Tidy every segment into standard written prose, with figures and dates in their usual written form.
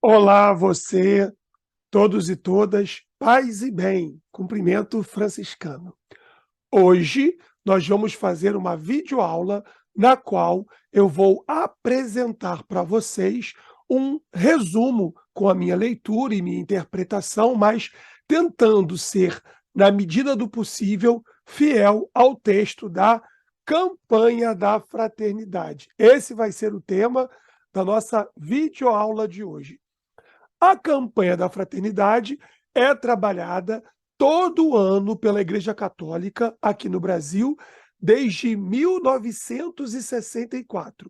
Olá, você, todos e todas, paz e bem, cumprimento franciscano. Hoje nós vamos fazer uma videoaula na qual eu vou apresentar para vocês um resumo com a minha leitura e minha interpretação, mas tentando ser, na medida do possível, fiel ao texto da campanha da fraternidade. Esse vai ser o tema da nossa videoaula de hoje. A campanha da fraternidade é trabalhada todo ano pela Igreja Católica aqui no Brasil desde 1964.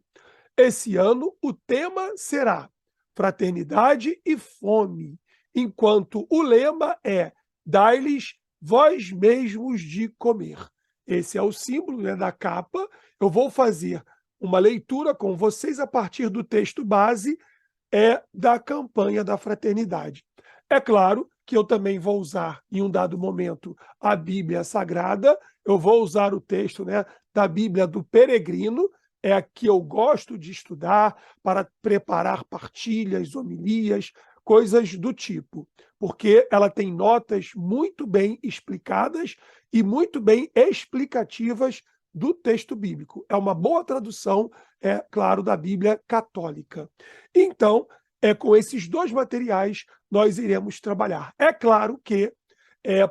Esse ano o tema será Fraternidade e Fome, enquanto o lema é Dai-lhes vós mesmos de comer. Esse é o símbolo, né, da capa. Eu vou fazer uma leitura com vocês a partir do texto base da campanha da fraternidade. É claro que eu também vou usar, em um dado momento, a Bíblia Sagrada, eu vou usar o texto, né, da Bíblia do Peregrino, é a que eu gosto de estudar para preparar partilhas, homilias, coisas do tipo, porque ela tem notas muito bem explicadas e muito bem explicativas do texto bíblico. É uma boa tradução, é claro, da Bíblia católica. Então, com esses dois materiais nós iremos trabalhar. É claro que,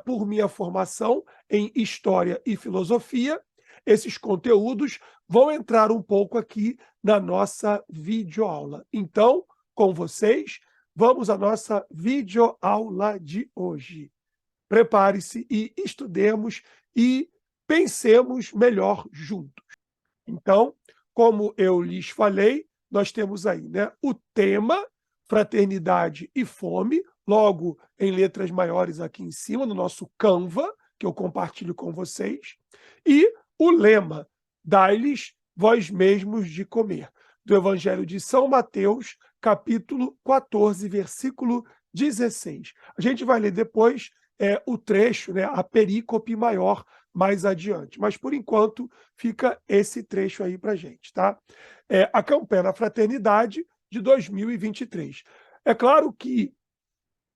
por minha formação em História e Filosofia, esses conteúdos vão entrar um pouco aqui na nossa videoaula. Então, com vocês, vamos à nossa videoaula de hoje. Prepare-se e estudemos e pensemos melhor juntos. Então, como eu lhes falei, nós temos aí, né, o tema Fraternidade e Fome, logo em letras maiores aqui em cima, no nosso Canva, que eu compartilho com vocês, e o lema Dai-lhes vós mesmos de comer, do Evangelho de São Mateus, capítulo 14, versículo 16. A gente vai ler depois o trecho, né, a perícope maior mais adiante. Mas, por enquanto, fica esse trecho aí para a gente, tá? A campanha da fraternidade de 2023. É claro que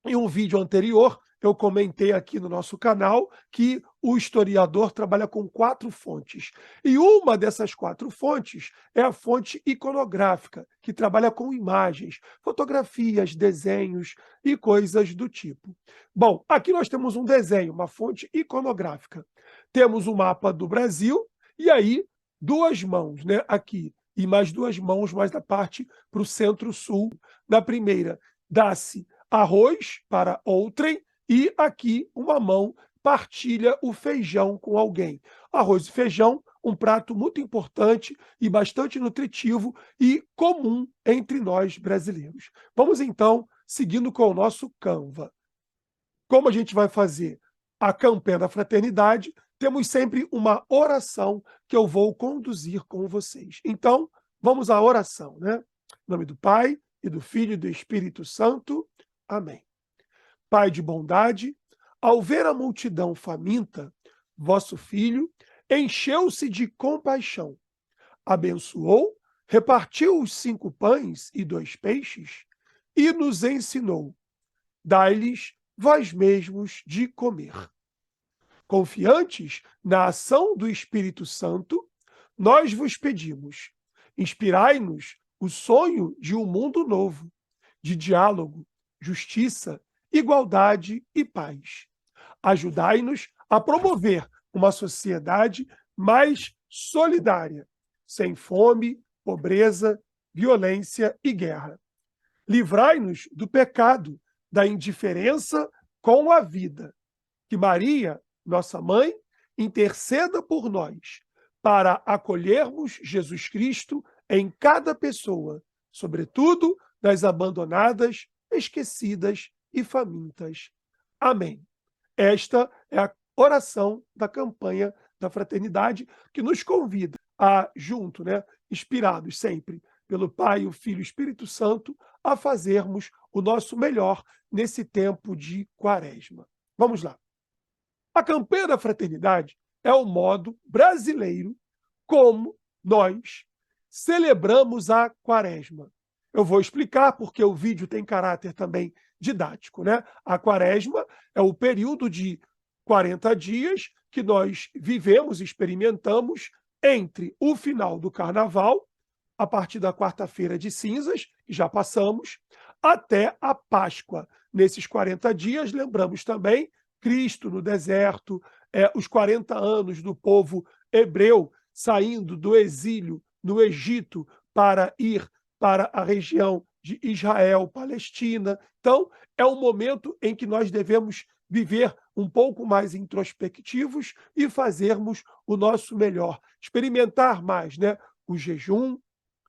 em um vídeo anterior, eu comentei aqui no nosso canal que o historiador trabalha com 4 fontes. E uma dessas 4 fontes é a fonte iconográfica, que trabalha com imagens, fotografias, desenhos e coisas do tipo. Bom, aqui nós temos um desenho, uma fonte iconográfica. Temos o mapa do Brasil e aí 2 mãos, né, aqui, e mais 2 mãos mais da parte para o centro-sul. Na primeira, dá-se arroz para outrem e aqui uma mão partilha o feijão com alguém. Arroz e feijão, um prato muito importante e bastante nutritivo e comum entre nós brasileiros. Vamos então seguindo com o nosso Canva. Como a gente vai fazer a campanha da fraternidade, temos sempre uma oração que eu vou conduzir com vocês. Então, vamos à oração, né? Em nome do Pai, e do Filho e do Espírito Santo. Amém. Pai de bondade, ao ver a multidão faminta, vosso Filho encheu-se de compaixão, abençoou, repartiu os 5 pães e 2 peixes e nos ensinou: dai-lhes vós mesmos de comer. Confiantes na ação do Espírito Santo, nós vos pedimos: inspirai-nos o sonho de um mundo novo, de diálogo, justiça, igualdade e paz. Ajudai-nos a promover uma sociedade mais solidária, sem fome, pobreza, violência e guerra. Livrai-nos do pecado, da indiferença com a vida. Que Maria, nossa mãe, interceda por nós, para acolhermos Jesus Cristo em cada pessoa, sobretudo das abandonadas, esquecidas e famintas. Amém. Esta é a oração da campanha da fraternidade que nos convida a, junto, né, inspirados sempre pelo Pai, o Filho e o Espírito Santo, a fazermos o nosso melhor nesse tempo de Quaresma. Vamos lá. A campanha da fraternidade é o modo brasileiro como nós celebramos a Quaresma. Eu vou explicar porque o vídeo tem caráter também didático, né? A quaresma é o período de 40 dias que nós vivemos, experimentamos entre o final do carnaval, a partir da quarta-feira de cinzas, que já passamos, até a Páscoa. Nesses 40 dias, lembramos também Cristo no deserto, os 40 anos do povo hebreu saindo do exílio no Egito para ir para a região de Israel, Palestina. Então, é um momento em que nós devemos viver um pouco mais introspectivos e fazermos o nosso melhor, experimentar mais, né? O jejum,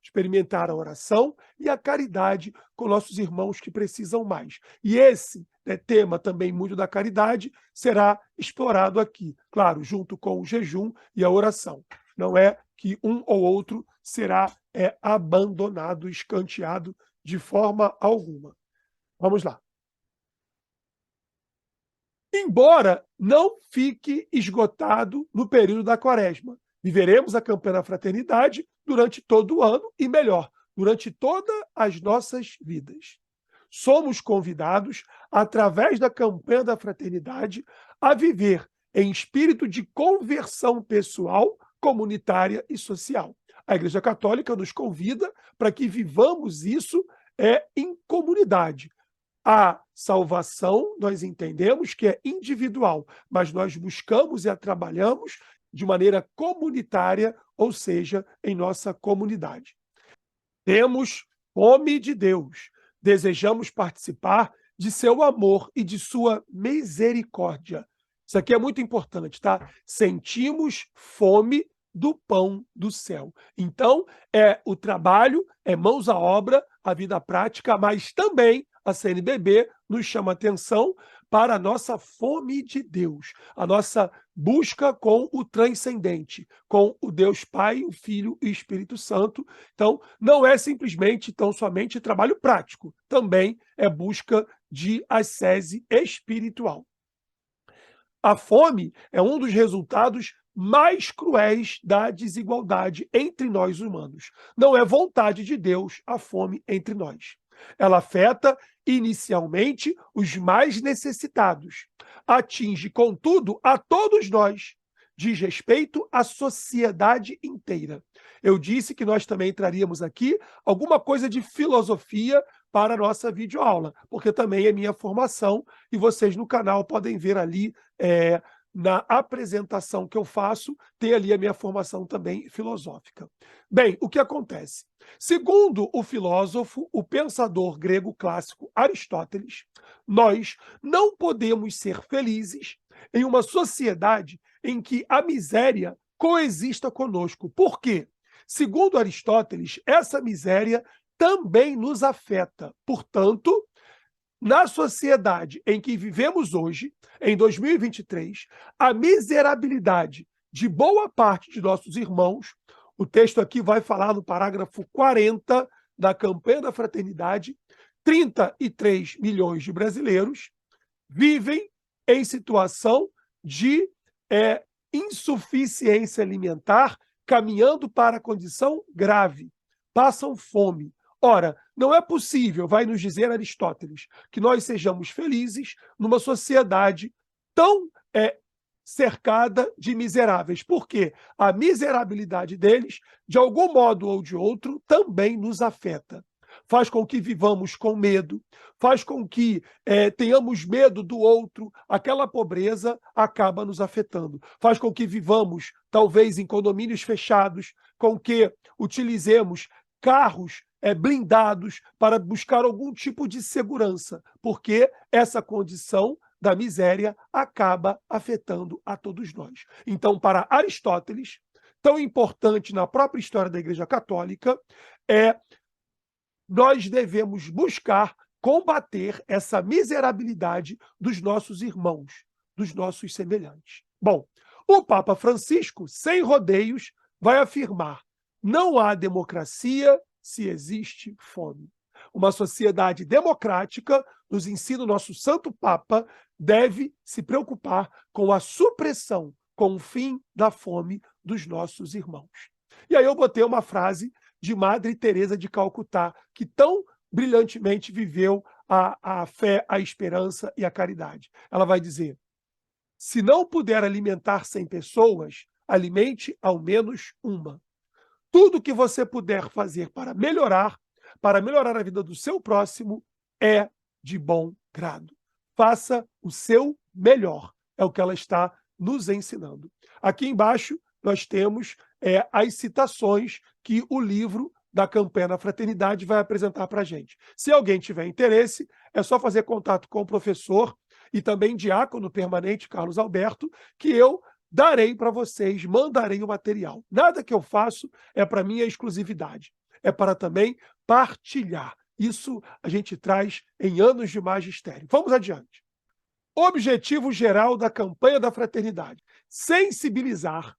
experimentar a oração e a caridade com nossos irmãos que precisam mais. E esse, né, tema também muito da caridade será explorado aqui, claro, junto com o jejum e a oração. Não é que um ou outro será abandonado, escanteado de forma alguma. Vamos lá. Embora não fique esgotado no período da quaresma, viveremos a campanha da fraternidade durante todo o ano e, melhor, durante todas as nossas vidas. Somos convidados, através da campanha da fraternidade, a viver em espírito de conversão pessoal, comunitária e social. A Igreja Católica nos convida para que vivamos isso em comunidade. A salvação, nós entendemos que é individual, mas nós buscamos e a trabalhamos de maneira comunitária, ou seja, em nossa comunidade. Temos fome de Deus, desejamos participar de seu amor e de sua misericórdia. Isso aqui é muito importante, tá? Sentimos fome do pão do céu. Então, o trabalho, mãos à obra, a vida prática, mas também a CNBB nos chama atenção para a nossa fome de Deus, a nossa busca com o transcendente, com o Deus Pai, o Filho e o Espírito Santo. Então, não é simplesmente, tão somente trabalho prático, também é busca de ascese espiritual. A fome é um dos resultados mais cruéis da desigualdade entre nós humanos. Não é vontade de Deus a fome entre nós. Ela afeta inicialmente os mais necessitados. Atinge, contudo, a todos nós. Diz respeito à sociedade inteira. Eu disse que nós também traríamos aqui alguma coisa de filosofia para a nossa videoaula, porque também é minha formação e vocês no canal podem ver ali na apresentação que eu faço, tem ali a minha formação também filosófica. Bem, o que acontece? Segundo o filósofo, o pensador grego clássico Aristóteles, nós não podemos ser felizes em uma sociedade em que a miséria coexista conosco. Por quê? Segundo Aristóteles, essa miséria também nos afeta. Portanto, na sociedade em que vivemos hoje, em 2023, a miserabilidade de boa parte de nossos irmãos, o texto aqui vai falar no parágrafo 40 da campanha da fraternidade, 33 milhões de brasileiros vivem em situação de insuficiência alimentar, caminhando para a condição grave, passam fome. Ora, não é possível, vai nos dizer Aristóteles, que nós sejamos felizes numa sociedade tão cercada de miseráveis, porque a miserabilidade deles, de algum modo ou de outro, também nos afeta. Faz com que vivamos com medo, faz com que tenhamos medo do outro, aquela pobreza acaba nos afetando. Faz com que vivamos, talvez, em condomínios fechados, com que utilizemos carros blindados para buscar algum tipo de segurança, porque essa condição da miséria acaba afetando a todos nós. Então, para Aristóteles, tão importante na própria história da Igreja Católica, nós devemos buscar combater essa miserabilidade dos nossos irmãos, dos nossos semelhantes. Bom, o Papa Francisco, sem rodeios, vai afirmar: não há democracia se existe fome. Uma sociedade democrática, nos ensina o nosso Santo Papa, deve se preocupar com a supressão, com o fim da fome dos nossos irmãos. E aí eu botei uma frase de Madre Teresa de Calcutá, que tão brilhantemente viveu a fé, a esperança e a caridade. Ela vai dizer: se não puder alimentar 100 pessoas, alimente ao menos uma. Tudo que você puder fazer para melhorar a vida do seu próximo, é de bom grado. Faça o seu melhor. É o que ela está nos ensinando. Aqui embaixo nós temos as citações que o livro da Campanha da Fraternidade vai apresentar para a gente. Se alguém tiver interesse, é só fazer contato com o professor e também diácono permanente Carlos Alberto, que eu darei para vocês, mandarei o material. Nada que eu faço é para minha exclusividade, é para também partilhar. Isso a gente traz em anos de magistério. Vamos adiante. Objetivo geral da Campanha da Fraternidade: sensibilizar,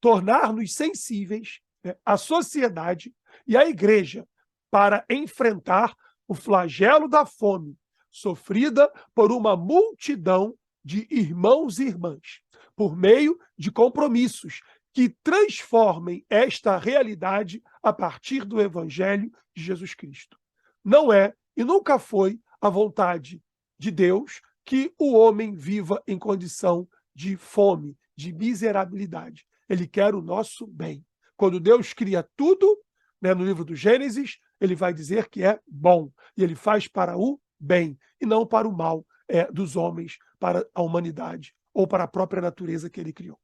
tornar-nos sensíveis, né, a sociedade e a igreja para enfrentar o flagelo da fome, sofrida por uma multidão de irmãos e irmãs, por meio de compromissos que transformem esta realidade a partir do Evangelho de Jesus Cristo. Não é e nunca foi a vontade de Deus que o homem viva em condição de fome, de miserabilidade. Ele quer o nosso bem. Quando Deus cria tudo, né, no livro do Gênesis, ele vai dizer que é bom, e ele faz para o bem, e não para o mal dos homens, para a humanidade, ou para a própria natureza que ele criou.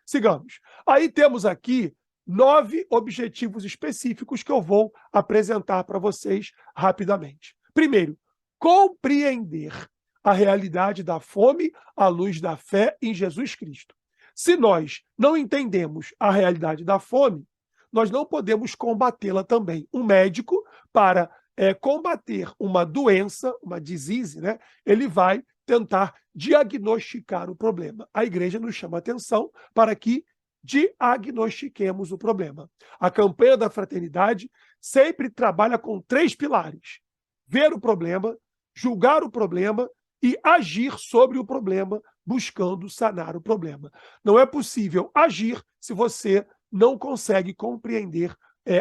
Sigamos. Aí temos aqui 9 objetivos específicos que eu vou apresentar para vocês rapidamente. Primeiro, compreender a realidade da fome à luz da fé em Jesus Cristo. Se nós não entendemos a realidade da fome, nós não podemos combatê-la também. Um médico, para combater uma doença, uma disease, né, ele vai tentar diagnosticar o problema. A igreja nos chama atenção para que diagnostiquemos o problema. A campanha da fraternidade sempre trabalha com 3 pilares: ver o problema, julgar o problema e agir sobre o problema, buscando sanar o problema. Não é possível agir se você não consegue compreender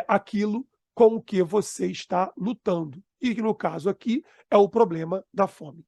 aquilo com o que você está lutando. E no caso aqui é o problema da fome.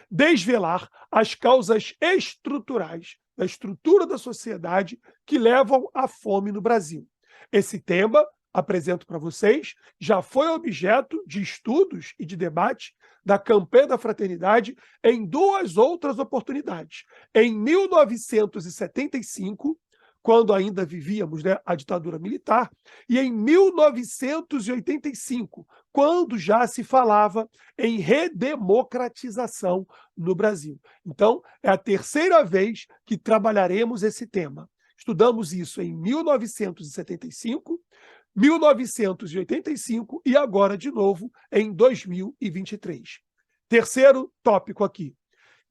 Desvelar as causas estruturais da estrutura da sociedade que levam à fome no Brasil. Esse tema, apresento para vocês, já foi objeto de estudos e de debate da Campanha da Fraternidade em 2 outras oportunidades. Em 1975, quando ainda vivíamos, né, a ditadura militar, e em 1985, quando já se falava em redemocratização no Brasil. Então, é a 3ª vez que trabalharemos esse tema. Estudamos isso em 1975, 1985 e agora, de novo, em 2023. Terceiro tópico aqui: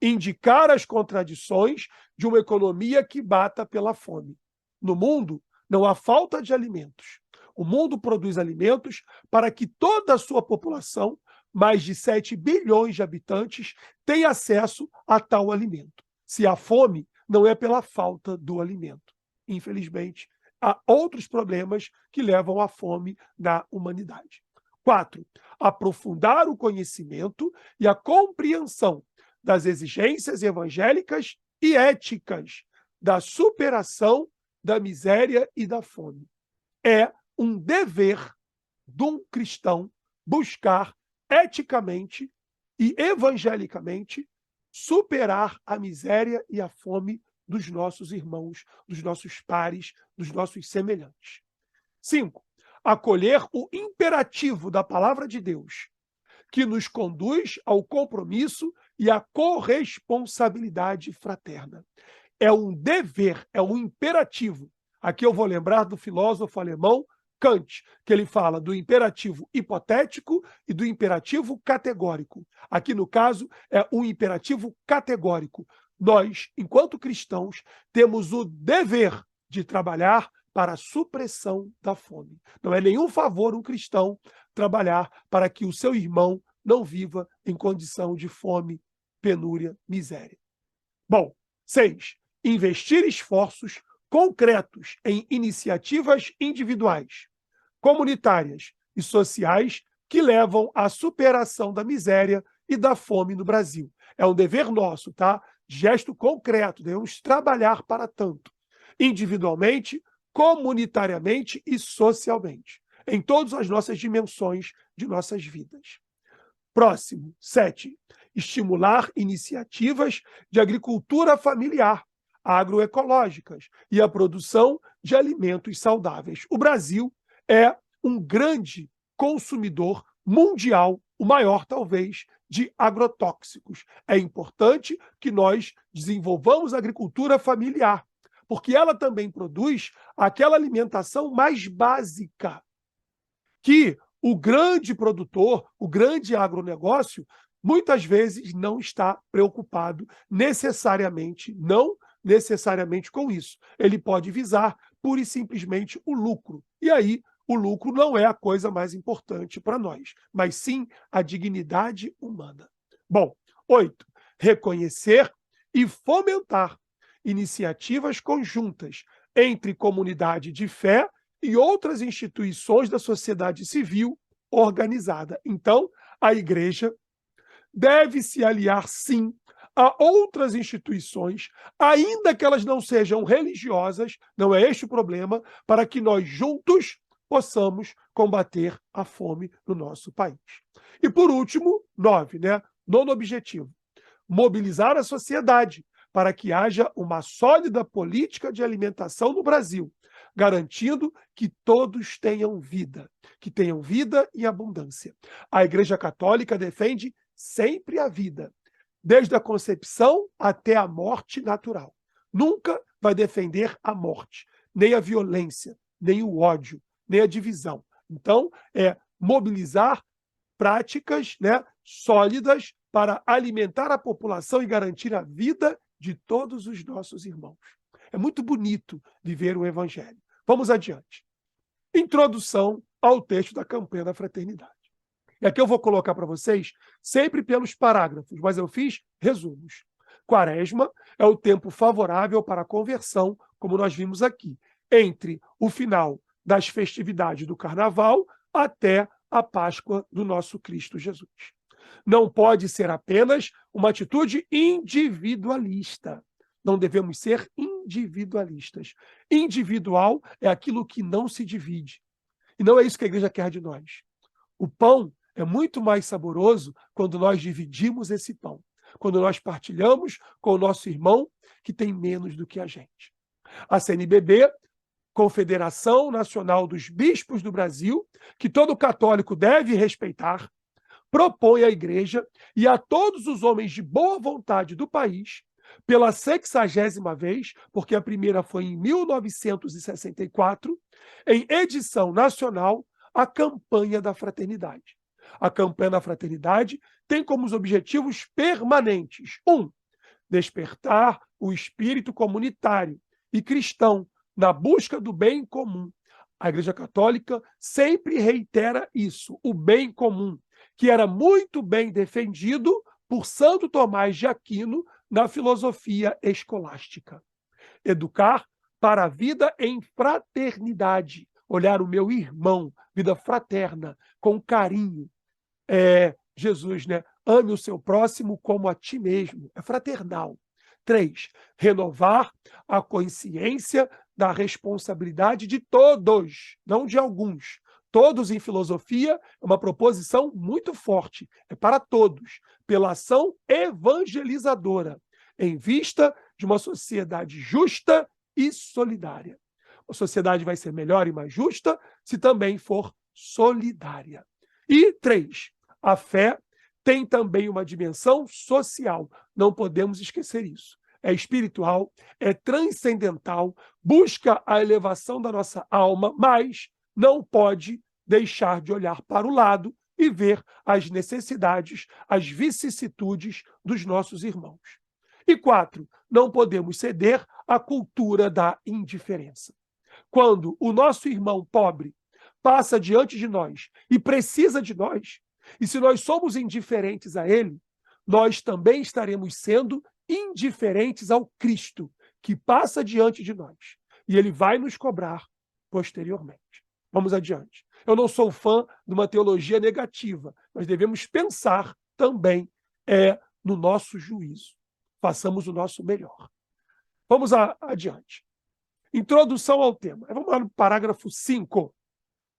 indicar as contradições de uma economia que bata pela fome. No mundo, não há falta de alimentos. O mundo produz alimentos para que toda a sua população, mais de 7 bilhões de habitantes, tenha acesso a tal alimento. Se há fome, não é pela falta do alimento. Infelizmente, há outros problemas que levam à fome na humanidade. 4. Aprofundar o conhecimento e a compreensão das exigências evangélicas e éticas da superação da miséria e da fome. É um dever de um cristão buscar eticamente e evangelicamente superar a miséria e a fome dos nossos irmãos, dos nossos pares, dos nossos semelhantes. 5. Acolher o imperativo da palavra de Deus, que nos conduz ao compromisso e à corresponsabilidade fraterna. É um dever, é um imperativo. Aqui eu vou lembrar do filósofo alemão Kant, que ele fala do imperativo hipotético e do imperativo categórico. Aqui, no caso, é um imperativo categórico. Nós, enquanto cristãos, temos o dever de trabalhar para a supressão da fome. Não é nenhum favor um cristão trabalhar para que o seu irmão não viva em condição de fome, penúria, miséria. Bom, 6. Investir esforços concretos em iniciativas individuais, comunitárias e sociais que levam à superação da miséria e da fome no Brasil. É um dever nosso, tá? Gesto concreto, devemos trabalhar para tanto, individualmente, comunitariamente e socialmente, em todas as nossas dimensões de nossas vidas. Próximo, 7. Estimular iniciativas de agricultura familiar, agroecológicas e a produção de alimentos saudáveis. O Brasil é um grande consumidor mundial, o maior, talvez, de agrotóxicos. É importante que nós desenvolvamos a agricultura familiar, porque ela também produz aquela alimentação mais básica que o grande produtor, o grande agronegócio, muitas vezes não está preocupado não necessariamente com isso. Ele pode visar pura e simplesmente o lucro. E aí, o lucro não é a coisa mais importante para nós, mas sim a dignidade humana. Bom, 8. Reconhecer e fomentar iniciativas conjuntas entre comunidade de fé e outras instituições da sociedade civil organizada. Então, a igreja deve se aliar, sim, a outras instituições, ainda que elas não sejam religiosas, não é este o problema, para que nós juntos possamos combater a fome no nosso país. E por último, 9, nono objetivo, mobilizar a sociedade para que haja uma sólida política de alimentação no Brasil, garantindo que todos tenham vida, em abundância. A Igreja Católica defende sempre a vida, desde a concepção até a morte natural. Nunca vai defender a morte, nem a violência, nem o ódio, nem a divisão. Então, é mobilizar práticas, sólidas para alimentar a população e garantir a vida de todos os nossos irmãos. É muito bonito viver o Evangelho. Vamos adiante. Introdução ao texto da campanha da fraternidade. E aqui eu vou colocar para vocês sempre pelos parágrafos, mas eu fiz resumos. Quaresma é o tempo favorável para a conversão, como nós vimos aqui, entre o final das festividades do Carnaval até a Páscoa do nosso Cristo Jesus. Não pode ser apenas uma atitude individualista. Não devemos ser individualistas. Individual é aquilo que não se divide. E não é isso que a igreja quer de nós. O pão é muito mais saboroso quando nós dividimos esse pão, quando nós partilhamos com o nosso irmão que tem menos do que a gente. A CNBB, Confederação Nacional dos Bispos do Brasil, que todo católico deve respeitar, propõe à igreja e a todos os homens de boa vontade do país, pela 60ª vez, porque a primeira foi em 1964, em edição nacional, a campanha da fraternidade. A campanha da fraternidade tem como os objetivos permanentes: 1. Despertar o espírito comunitário e cristão na busca do bem comum. A Igreja Católica sempre reitera isso, o bem comum, que era muito bem defendido por Santo Tomás de Aquino na filosofia escolástica. Educar para a vida em fraternidade, olhar o meu irmão, vida fraterna, com carinho. Jesus, ame o seu próximo como a ti mesmo, é fraternal. 3. Renovar a consciência da responsabilidade de todos, não de alguns. Todos em filosofia é uma proposição muito forte, é para todos, pela ação evangelizadora, em vista de uma sociedade justa e solidária. A sociedade vai ser melhor e mais justa se também for solidária. E 3, a fé tem também uma dimensão social, não podemos esquecer isso. É espiritual, é transcendental, busca a elevação da nossa alma, mas não pode deixar de olhar para o lado e ver as necessidades, as vicissitudes dos nossos irmãos. E 4, não podemos ceder à cultura da indiferença. Quando o nosso irmão pobre passa diante de nós e precisa de nós, e se nós somos indiferentes a ele, nós também estaremos sendo indiferentes ao Cristo, que passa diante de nós. E ele vai nos cobrar posteriormente. Vamos adiante. Eu não sou fã de uma teologia negativa, mas devemos pensar também no nosso juízo. Façamos o nosso melhor. Vamos adiante. Introdução ao tema. Vamos lá no parágrafo 5.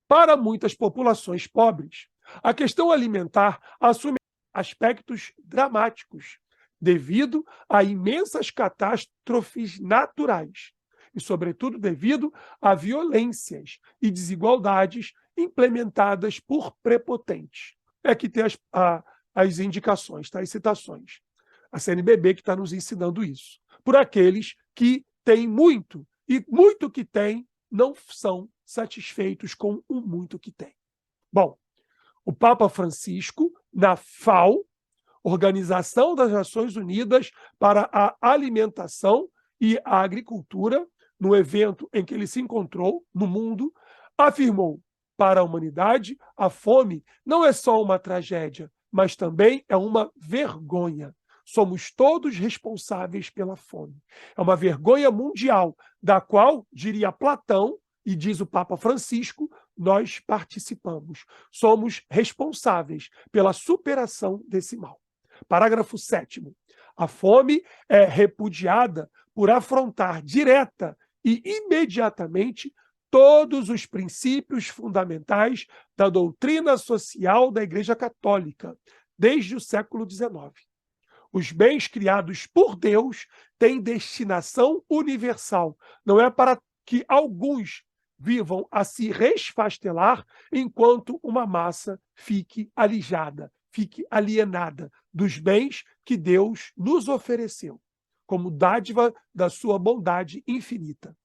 Para muitas populações pobres, a questão alimentar assume aspectos dramáticos devido a imensas catástrofes naturais e, sobretudo, devido a violências e desigualdades implementadas por prepotentes. Aqui tem as indicações, tá? As citações. A CNBB que está nos ensinando isso. Por aqueles que têm muito, e muito que têm não são satisfeitos com o muito que têm. Bom, o Papa Francisco, na FAO, Organização das Nações Unidas para a Alimentação e a Agricultura, no evento em que ele se encontrou no mundo, afirmou: para a humanidade, a fome não é só uma tragédia, mas também é uma vergonha. Somos todos responsáveis pela fome. É uma vergonha mundial, da qual, diria Platão, e diz o Papa Francisco, nós participamos. Somos responsáveis pela superação desse mal. Parágrafo 7º. A fome é repudiada por afrontar direta e imediatamente todos os princípios fundamentais da doutrina social da Igreja Católica, desde o século XIX. Os bens criados por Deus têm destinação universal. Não é para que alguns vivam a se resfastelar enquanto uma massa fique alijada, fique alienada dos bens que Deus nos ofereceu, como dádiva da sua bondade infinita.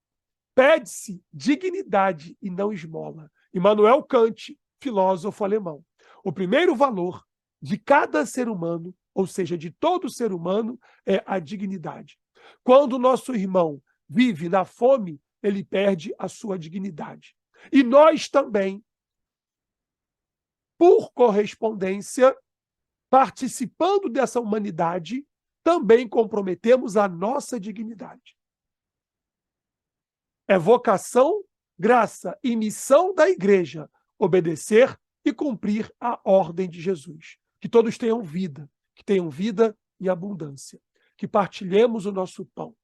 Pede-se dignidade e não esmola. Immanuel Kant, filósofo alemão. O primeiro valor de cada ser humano, ou seja, de todo ser humano, é a dignidade. Quando o nosso irmão vive na fome, ele perde a sua dignidade. E nós também, por correspondência, participando dessa humanidade, também comprometemos a nossa dignidade. É vocação, graça e missão da Igreja obedecer e cumprir a ordem de Jesus. Que todos tenham vida, que tenham vida e abundância, que partilhemos o nosso pão.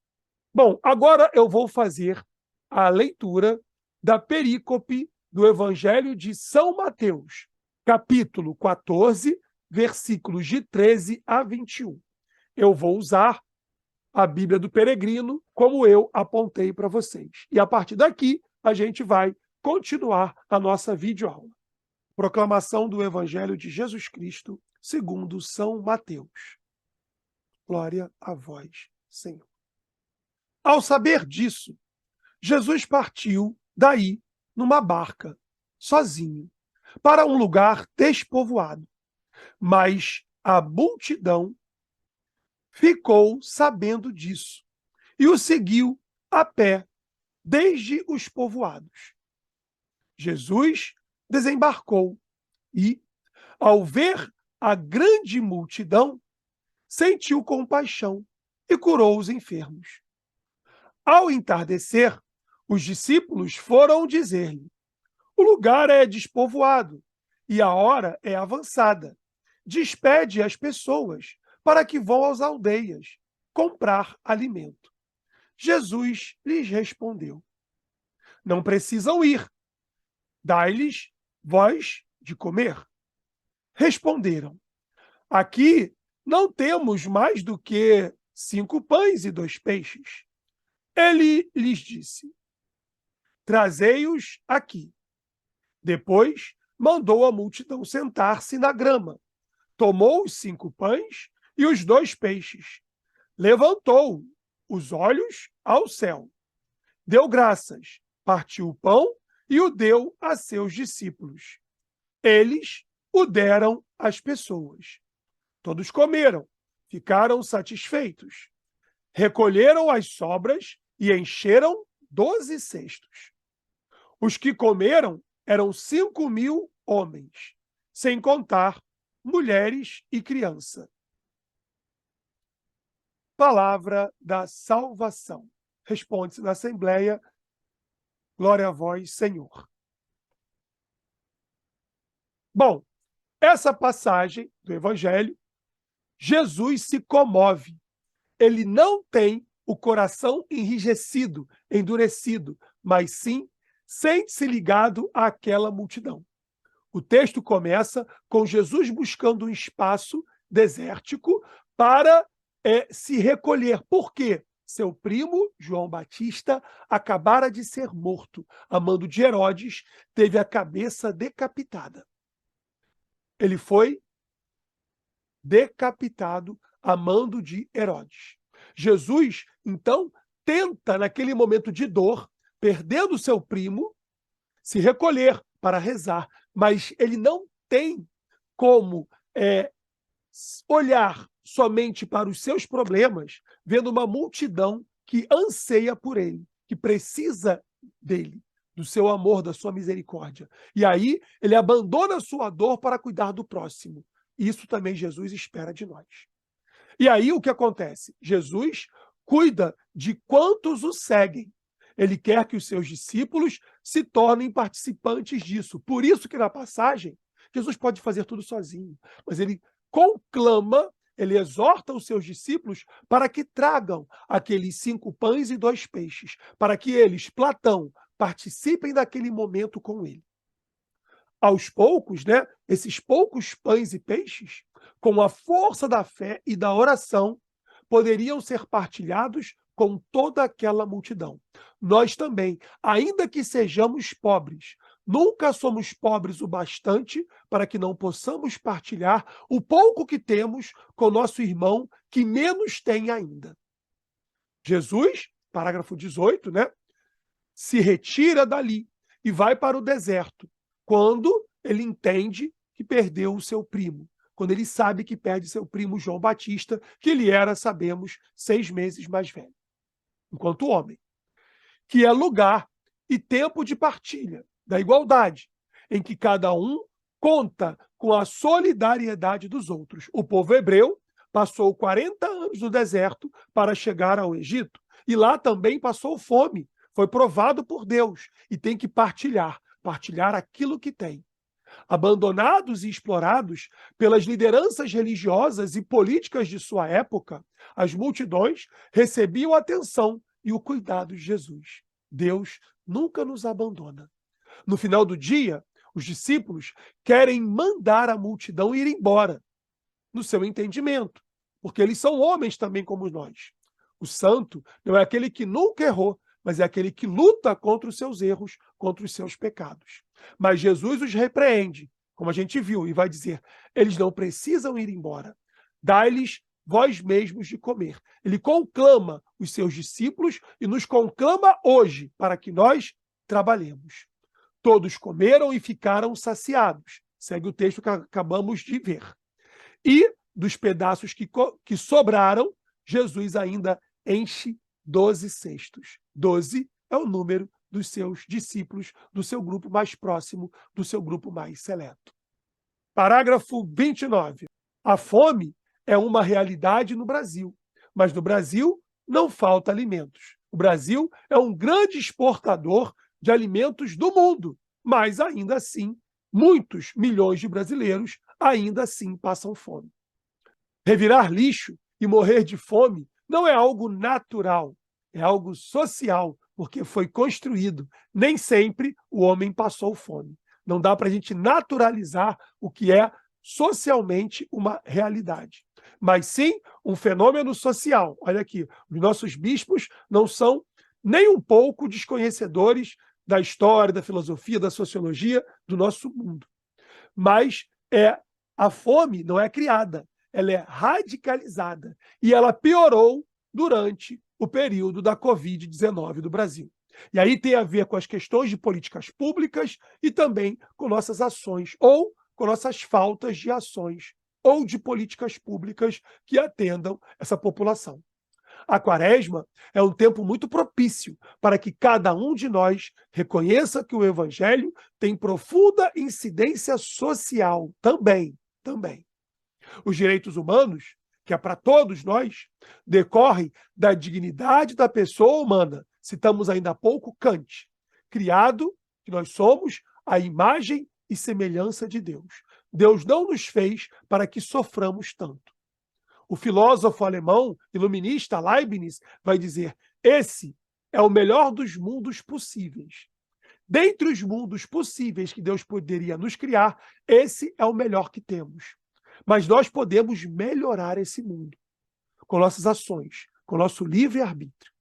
Bom, agora eu vou fazer a leitura da perícope do Evangelho de São Mateus, capítulo 14, versículos de 13 a 21. Eu vou usar a Bíblia do Peregrino, como eu apontei para vocês. E a partir daqui, a gente vai continuar a nossa videoaula. Proclamação do Evangelho de Jesus Cristo, segundo São Mateus. Glória a vós, Senhor. Ao saber disso, Jesus partiu daí numa barca, sozinho, para um lugar despovoado. Mas a multidão ficou sabendo disso e o seguiu a pé desde os povoados. Jesus desembarcou e, ao ver a grande multidão, sentiu compaixão e curou os enfermos. Ao entardecer, os discípulos foram dizer-lhe: o lugar é despovoado e a hora é avançada. Despede as pessoas para que vão às aldeias comprar alimento. Jesus lhes respondeu: não precisam ir. Dai-lhes vós de comer. Responderam: aqui não temos mais do que 5 pães e 2 peixes. Ele lhes disse: trazei-os aqui. Depois mandou a multidão sentar-se na grama. Tomou os 5 pães e os 2 peixes. Levantou os olhos ao céu. Deu graças, partiu o pão e o deu a seus discípulos. Eles o deram às pessoas. Todos comeram, ficaram satisfeitos. Recolheram as sobras e encheram 12 cestos. Os que comeram eram 5.000 homens, sem contar mulheres e criança. Palavra da salvação. Responde-se na Assembleia: glória a vós, Senhor. Bom, essa passagem do Evangelho, Jesus se comove. Ele não tem o coração enrijecido, endurecido, mas sim sente-se ligado àquela multidão. O texto começa com Jesus buscando um espaço desértico para se recolher. Por quê? Seu primo, João Batista, acabara de ser morto. A mando de Herodes, teve a cabeça decapitada. Ele foi decapitado a mando de Herodes. Jesus, então, tenta, naquele momento de dor, perdendo seu primo, se recolher para rezar, mas ele não tem como olhar somente para os seus problemas, vendo uma multidão que anseia por ele, que precisa dele, do seu amor, da sua misericórdia. E aí ele abandona a sua dor para cuidar do próximo. Isso também Jesus espera de nós. E aí o que acontece? Jesus cuida de quantos o seguem. Ele quer que os seus discípulos se tornem participantes disso. Por isso que na passagem, Jesus pode fazer tudo sozinho, mas ele conclama, ele exorta os seus discípulos para que tragam aqueles 5 pães e 2 peixes, para que eles, Platão, participem daquele momento com ele. Aos poucos, né, esses poucos pães e peixes, com a força da fé e da oração, poderiam ser partilhados com toda aquela multidão. Nós também, ainda que sejamos pobres, nunca somos pobres o bastante para que não possamos partilhar o pouco que temos com nosso irmão que menos tem ainda. Jesus, parágrafo 18, né, se retira dali e vai para o deserto, quando ele entende que perdeu o seu primo, quando ele sabe que perde seu primo João Batista, que ele era, sabemos, 6 meses mais velho, enquanto homem, que é lugar e tempo de partilha, da igualdade, em que cada um conta com a solidariedade dos outros. O povo hebreu passou 40 anos no deserto para chegar ao Egito, e lá também passou fome, foi provado por Deus, e tem que partilhar aquilo que tem. Abandonados e explorados pelas lideranças religiosas e políticas de sua época, as multidões recebiam a atenção e o cuidado de Jesus. Deus nunca nos abandona. No final do dia, os discípulos querem mandar a multidão ir embora, no seu entendimento, porque eles são homens também como nós. O santo não é aquele que nunca errou, mas é aquele que luta contra os seus erros, contra os seus pecados. Mas Jesus os repreende, como a gente viu, e vai dizer, eles não precisam ir embora. Dai-lhes vós mesmos de comer. Ele conclama os seus discípulos e nos conclama hoje para que nós trabalhemos. Todos comeram e ficaram saciados. Segue o texto que acabamos de ver. E dos pedaços que sobraram, Jesus ainda enche 12 cestos. 12 é o número dos seus discípulos, do seu grupo mais próximo, do seu grupo mais seleto. Parágrafo 29. A fome é uma realidade no Brasil, mas no Brasil não falta alimentos. O Brasil é um grande exportador de alimentos do mundo, mas ainda assim, muitos milhões de brasileiros ainda assim passam fome. Revirar lixo e morrer de fome não é algo natural, é algo social, porque foi construído. Nem sempre o homem passou fome. Não dá para a gente naturalizar o que é socialmente uma realidade, mas sim um fenômeno social. Olha aqui, os nossos bispos não são nem um pouco desconhecedores da história, da filosofia, da sociologia do nosso mundo. Mas a fome não é criada, ela é radicalizada e ela piorou durante o período da Covid-19 do Brasil. E aí tem a ver com as questões de políticas públicas e também com nossas ações, ou com nossas faltas de ações, ou de políticas públicas que atendam essa população. A Quaresma é um tempo muito propício para que cada um de nós reconheça que o Evangelho tem profunda incidência social também. Os direitos humanos, que é para todos nós, decorrem da dignidade da pessoa humana. Citamos ainda há pouco Kant, criado, que nós somos, a imagem e semelhança de Deus. Deus não nos fez para que soframos tanto. O filósofo alemão iluminista Leibniz vai dizer: esse é o melhor dos mundos possíveis. Dentre os mundos possíveis que Deus poderia nos criar, esse é o melhor que temos. Mas nós podemos melhorar esse mundo com nossas ações, com nosso livre-arbítrio.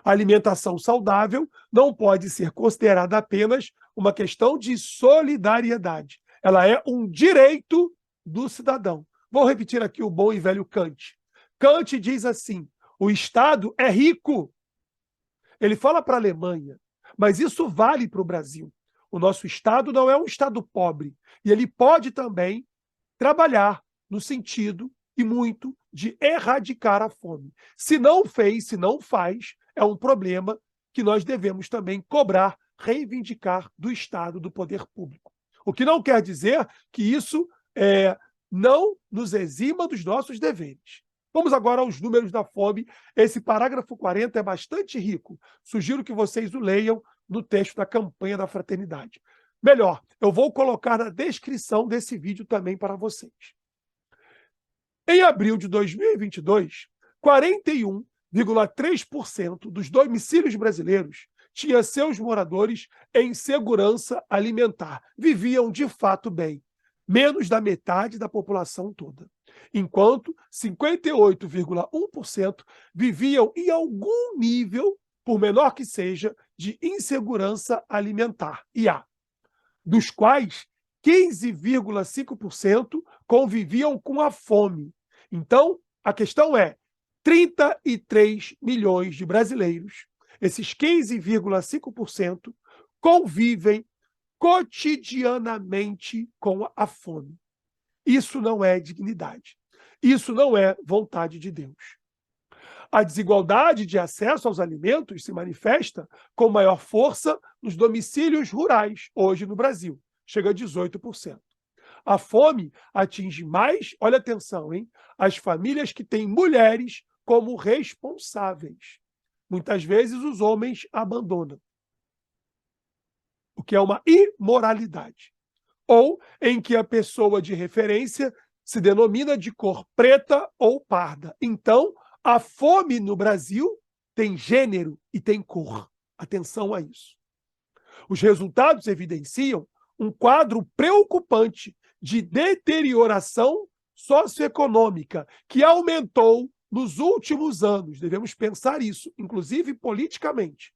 A alimentação saudável não pode ser considerada apenas uma questão de solidariedade. Ela é um direito do cidadão. Vou repetir aqui o bom e velho Kant. Kant diz assim: o Estado é rico. Ele fala para a Alemanha, mas isso vale para o Brasil. O nosso Estado não é um Estado pobre. E ele pode também trabalhar no sentido, e muito, de erradicar a fome. Se não fez, se não faz, é um problema que nós devemos também cobrar, reivindicar do Estado, do poder público. O que não quer dizer que isso não nos exima dos nossos deveres. Vamos agora aos números da fome. Esse parágrafo 40 é bastante rico. Sugiro que vocês o leiam no texto da campanha da fraternidade. Melhor, eu vou colocar na descrição desse vídeo também para vocês. Em abril de 2022, 41,3% dos domicílios brasileiros tinha seus moradores em segurança alimentar. Viviam de fato bem, menos da metade da população toda. Enquanto 58,1% viviam em algum nível, por menor que seja, de insegurança alimentar, IA, dos quais 15,5% conviviam com a fome. Então, a questão é, 33 milhões de brasileiros, esses 15,5%, convivem cotidianamente com a fome. Isso não é dignidade. Isso não é vontade de Deus. A desigualdade de acesso aos alimentos se manifesta com maior força nos domicílios rurais, hoje no Brasil, chega a 18%. A fome atinge mais, olha atenção, hein, as famílias que têm mulheres como responsáveis. Muitas vezes os homens abandonam, o que é uma imoralidade. Ou em que a pessoa de referência se denomina de cor preta ou parda. Então, a fome no Brasil tem gênero e tem cor. Atenção a isso. Os resultados evidenciam um quadro preocupante de deterioração socioeconômica que aumentou nos últimos anos. Devemos pensar isso, inclusive politicamente.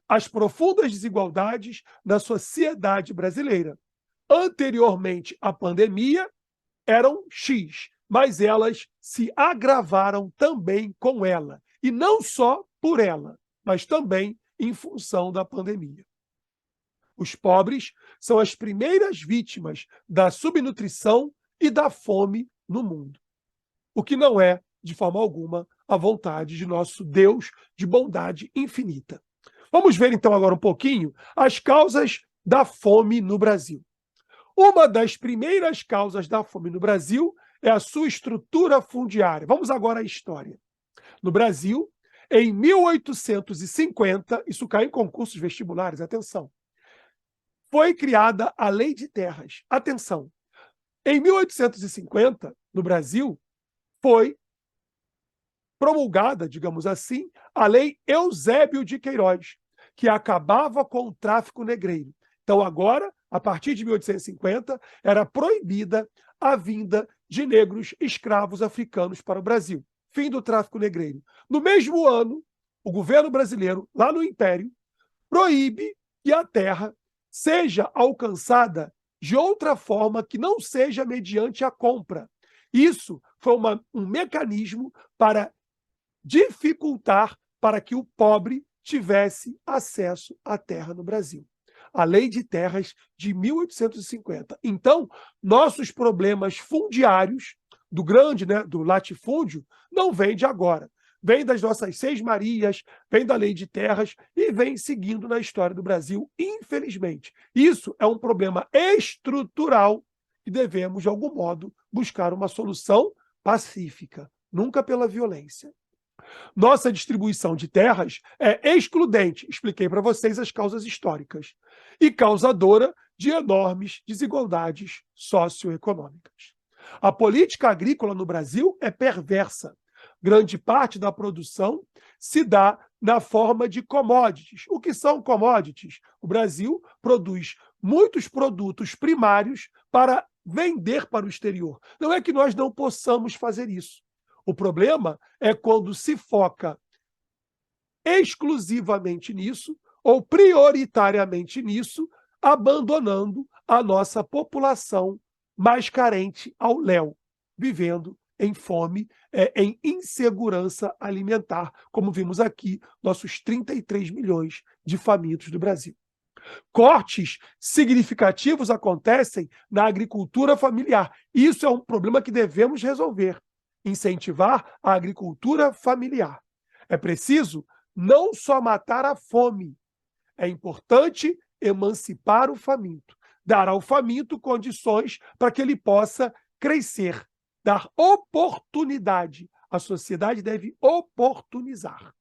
As profundas desigualdades na sociedade brasileira. Anteriormente à pandemia, eram X, mas elas se agravaram também com ela. E não só por ela, mas também em função da pandemia. Os pobres são as primeiras vítimas da subnutrição e da fome no mundo. O que não é, de forma alguma, a vontade de nosso Deus de bondade infinita. Vamos ver, então, agora um pouquinho as causas da fome no Brasil. Uma das primeiras causas da fome no Brasil é a sua estrutura fundiária. Vamos agora à história. No Brasil, em 1850, isso cai em concursos vestibulares, atenção, foi criada a Lei de Terras. Atenção, em 1850, no Brasil, foi promulgada, digamos assim, a Lei Eusébio de Queiroz, que acabava com o tráfico negreiro. Então, agora, a partir de 1850, era proibida a vinda de negros escravos africanos para o Brasil. Fim do tráfico negreiro. No mesmo ano, o governo brasileiro, lá no Império, proíbe que a terra seja alcançada de outra forma que não seja mediante a compra. Isso foi um mecanismo para dificultar para que o pobre tivesse acesso à terra no Brasil. A Lei de Terras de 1850. Então, nossos problemas fundiários, do latifúndio, não vêm de agora. Vem das nossas Seis Marias, vem da Lei de Terras e vem seguindo na história do Brasil, infelizmente. Isso é um problema estrutural e devemos, de algum modo, buscar uma solução pacífica, nunca pela violência. Nossa distribuição de terras é excludente, expliquei para vocês as causas históricas, e causadora de enormes desigualdades socioeconômicas. A política agrícola no Brasil é perversa. Grande parte da produção se dá na forma de commodities. O que são commodities? O Brasil produz muitos produtos primários para vender para o exterior. Não é que nós não possamos fazer isso. O problema é quando se foca exclusivamente nisso ou prioritariamente nisso, abandonando a nossa população mais carente ao léu, vivendo em fome, em insegurança alimentar, como vimos aqui, nossos 33 milhões de famintos do Brasil. Cortes significativos acontecem na agricultura familiar. Isso é um problema que devemos resolver. Incentivar a agricultura familiar. É preciso não só matar a fome, é importante emancipar o faminto, dar ao faminto condições para que ele possa crescer, dar oportunidade. A sociedade deve oportunizar.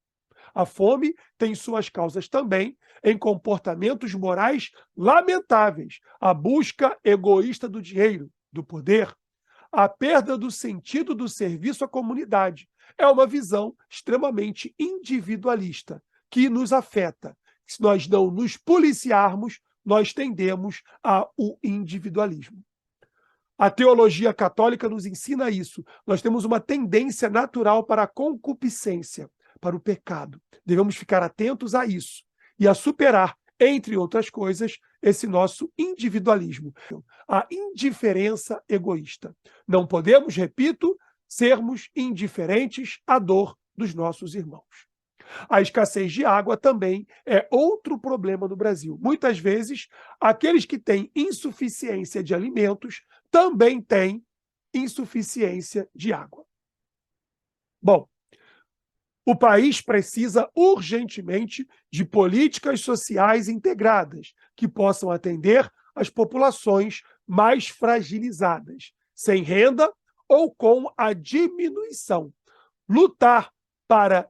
A fome tem suas causas também em comportamentos morais lamentáveis, a busca egoísta do dinheiro, do poder, a perda do sentido do serviço à comunidade. É uma visão extremamente individualista que nos afeta. Se nós não nos policiarmos, nós tendemos ao individualismo. A teologia católica nos ensina isso. Nós temos uma tendência natural para a concupiscência, para o pecado. Devemos ficar atentos a isso e a superar, entre outras coisas, esse nosso individualismo, a indiferença egoísta. Não podemos, repito, sermos indiferentes à dor dos nossos irmãos. A escassez de água também é outro problema no Brasil. Muitas vezes, aqueles que têm insuficiência de alimentos também têm insuficiência de água. Bom, o país precisa urgentemente de políticas sociais integradas que possam atender as populações mais fragilizadas, sem renda ou com a diminuição. Lutar para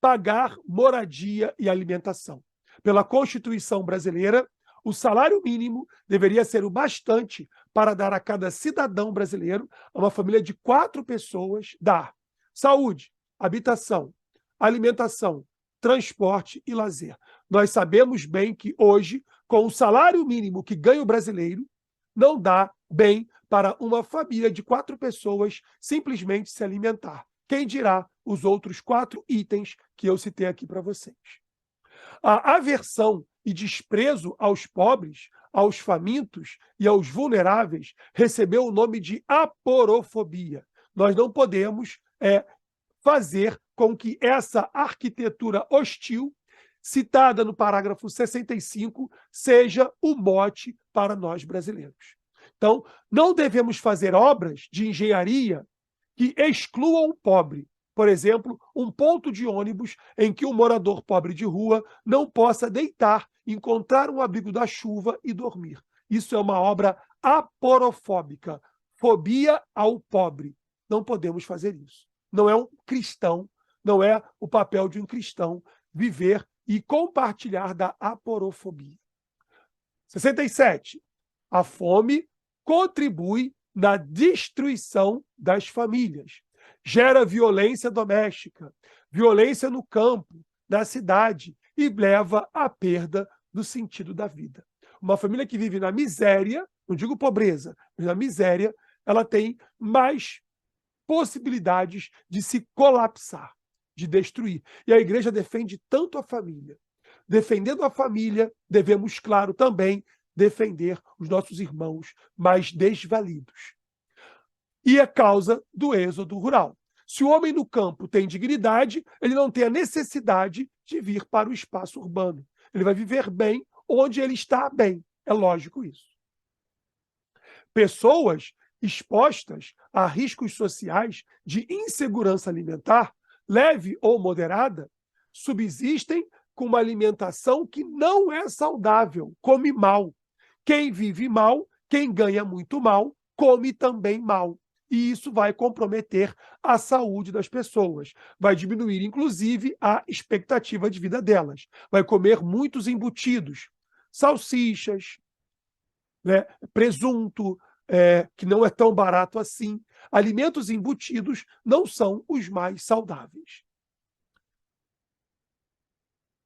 pagar moradia e alimentação. Pela Constituição brasileira, o salário mínimo deveria ser o bastante para dar a cada cidadão brasileiro, a uma família de 4 pessoas, dar saúde, habitação, alimentação, transporte e lazer. Nós sabemos bem que hoje, com o salário mínimo que ganha o brasileiro, não dá bem para uma família de 4 pessoas simplesmente se alimentar. Quem dirá os outros 4 itens que eu citei aqui para vocês? A aversão e desprezo aos pobres, aos famintos e aos vulneráveis recebeu o nome de aporofobia. Nós não podemos fazer com que essa arquitetura hostil, citada no parágrafo 65, seja o mote para nós brasileiros. Então, não devemos fazer obras de engenharia que excluam o pobre. Por exemplo, um ponto de ônibus em que um morador pobre de rua não possa deitar, encontrar um abrigo da chuva e dormir. Isso é uma obra aporofóbica, fobia ao pobre. Não podemos fazer isso. Não é um cristão, não é o papel de um cristão viver e compartilhar da aporofobia. 67. A fome contribui na destruição das famílias. Gera violência doméstica, violência no campo, na cidade e leva à perda do sentido da vida. Uma família que vive na miséria, não digo pobreza, mas na miséria, ela tem mais possibilidades de se colapsar, de destruir. E a igreja defende tanto a família. Defendendo a família, devemos, claro, também defender os nossos irmãos mais desvalidos. E é causa do êxodo rural. Se o homem no campo tem dignidade, ele não tem a necessidade de vir para o espaço urbano. Ele vai viver bem onde ele está bem. É lógico isso. Pessoas expostas a riscos sociais de insegurança alimentar, leve ou moderada, subsistem com uma alimentação que não é saudável, come mal. Quem vive mal, quem ganha muito mal, come também mal. E isso vai comprometer a saúde das pessoas. Vai diminuir, inclusive, a expectativa de vida delas. Vai comer muitos embutidos, salsichas, né? Presunto, que não é tão barato assim. Alimentos embutidos não são os mais saudáveis.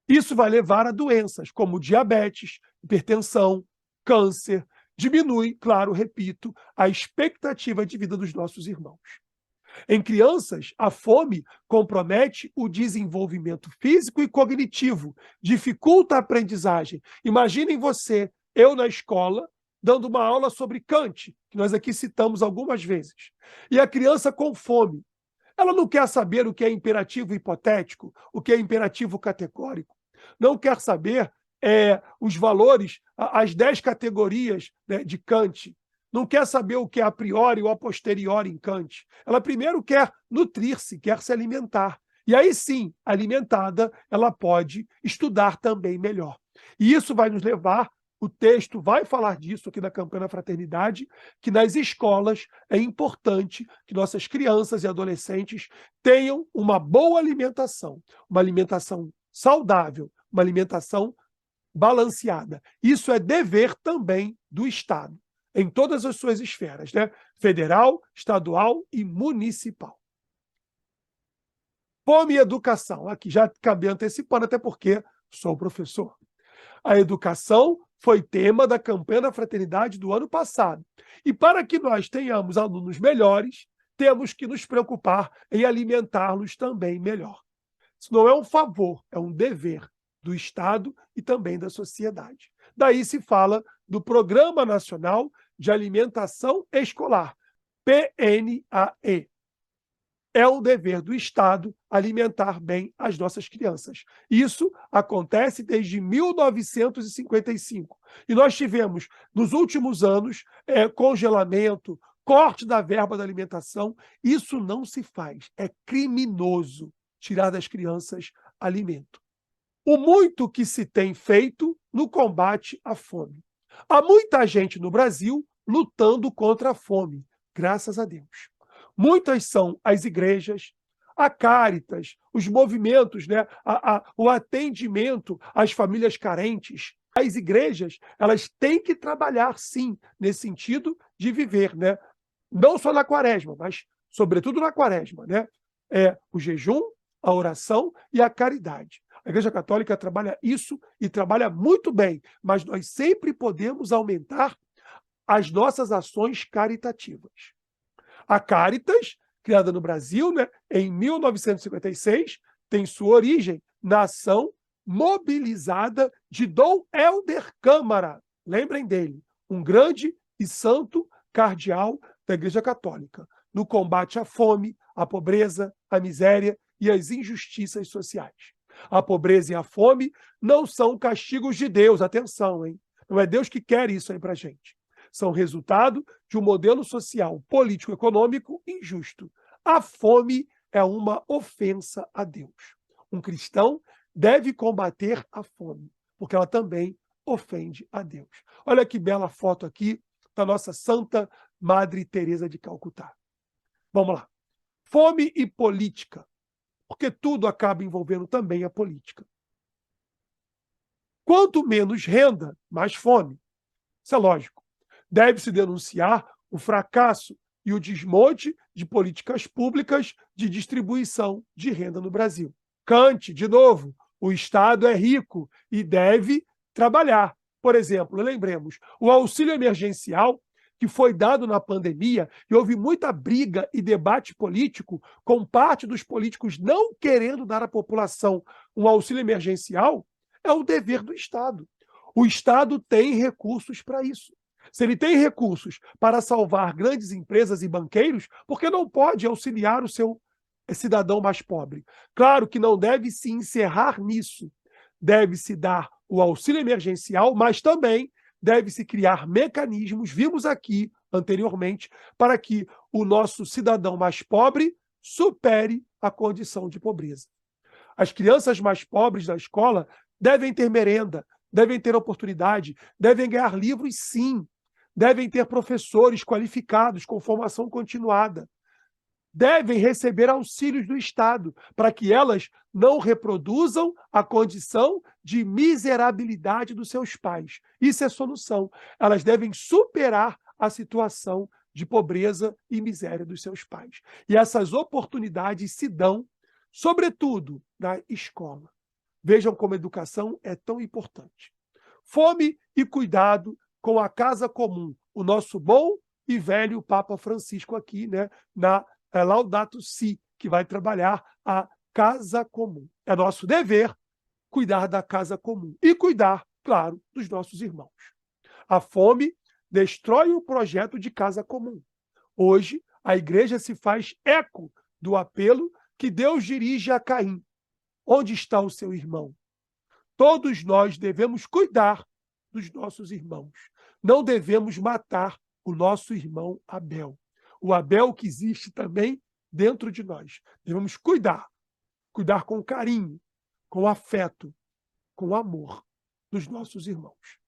Isso vai levar a doenças como diabetes, hipertensão, câncer. Diminui, claro, repito, a expectativa de vida dos nossos irmãos. Em crianças, a fome compromete o desenvolvimento físico e cognitivo, dificulta a aprendizagem. Imaginem você, eu na escola, dando uma aula sobre Kant, que nós aqui citamos algumas vezes, e a criança com fome. Ela não quer saber o que é imperativo hipotético, o que é imperativo categórico. Não quer saber os valores, as 10 categorias, né, de Kant. Não quer saber o que é a priori ou a posteriori em Kant. Ela primeiro quer nutrir-se, quer se alimentar. E aí sim, alimentada, ela pode estudar também melhor. E isso vai nos levar, o texto vai falar disso aqui na campanha da Fraternidade, que nas escolas é importante que nossas crianças e adolescentes tenham uma boa alimentação, uma alimentação saudável, uma alimentação balanceada. Isso é dever também do Estado, em todas as suas esferas, né? Federal, estadual e municipal. Fome e educação. Aqui já acabei antecipando, até porque sou professor. A educação foi tema da campanha da Fraternidade do ano passado. E para que nós tenhamos alunos melhores, temos que nos preocupar em alimentá-los também melhor. Isso não é um favor, é um dever do Estado e também da sociedade. Daí se fala do Programa Nacional de Alimentação Escolar, PNAE. É um dever do Estado alimentar bem as nossas crianças. Isso acontece desde 1955. E nós tivemos, nos últimos anos, congelamento, corte da verba da alimentação. Isso não se faz. É criminoso tirar das crianças alimento. O muito que se tem feito no combate à fome. Há muita gente no Brasil lutando contra a fome, graças a Deus. Muitas são as igrejas, a Cáritas, os movimentos, né? O atendimento às famílias carentes. As igrejas, elas têm que trabalhar, sim, nesse sentido de viver, né? Não só na quaresma, mas sobretudo na quaresma, né? O jejum, a oração e a caridade. A Igreja Católica trabalha isso e trabalha muito bem, mas nós sempre podemos aumentar as nossas ações caritativas. A Cáritas, criada no Brasil, né, em 1956, tem sua origem na ação mobilizada de Dom Helder Câmara, lembrem dele, um grande e santo cardeal da Igreja Católica, no combate à fome, à pobreza, à miséria e às injustiças sociais. A pobreza e a fome não são castigos de Deus, atenção, hein? Não é Deus que quer isso aí para a gente. São resultado de um modelo social, político, econômico injusto. A fome é uma ofensa a Deus. Um cristão deve combater a fome, porque ela também ofende a Deus. Olha que bela foto aqui da nossa Santa Madre Teresa de Calcutá. Vamos lá. Fome e política, porque tudo acaba envolvendo também a política. Quanto menos renda, mais fome. Isso é lógico. Deve-se denunciar o fracasso e o desmonte de políticas públicas de distribuição de renda no Brasil. Kant, de novo, o Estado é rico e deve trabalhar. Por exemplo, lembremos, o auxílio emergencial que foi dado na pandemia, e houve muita briga e debate político com parte dos políticos não querendo dar à população um auxílio emergencial, é um dever do Estado. O Estado tem recursos para isso. Se ele tem recursos para salvar grandes empresas e banqueiros, por que não pode auxiliar o seu cidadão mais pobre? Claro que não deve se encerrar nisso. Deve-se dar o auxílio emergencial, mas também deve-se criar mecanismos, vimos aqui anteriormente, para que o nosso cidadão mais pobre supere a condição de pobreza. As crianças mais pobres da escola devem ter merenda, devem ter oportunidade, devem ganhar livros, sim, devem ter professores qualificados com formação continuada. devem receber auxílios do Estado, para que elas não reproduzam a condição de miserabilidade dos seus pais. Isso é solução. Elas devem superar a situação de pobreza e miséria dos seus pais. E essas oportunidades se dão, sobretudo, na escola. Vejam como a educação é tão importante. Fome e cuidado com a casa comum. O nosso bom e velho Papa Francisco aqui, né, na Laudato Si, que vai trabalhar a casa comum. É nosso dever cuidar da casa comum e cuidar, claro, dos nossos irmãos. A fome destrói o projeto de casa comum. Hoje, a igreja se faz eco do apelo que Deus dirige a Caim. Onde está o seu irmão? Todos nós devemos cuidar dos nossos irmãos. Não devemos matar o nosso irmão Abel. O Abel que existe também dentro de nós. Devemos cuidar com carinho, com afeto, com amor dos nossos irmãos.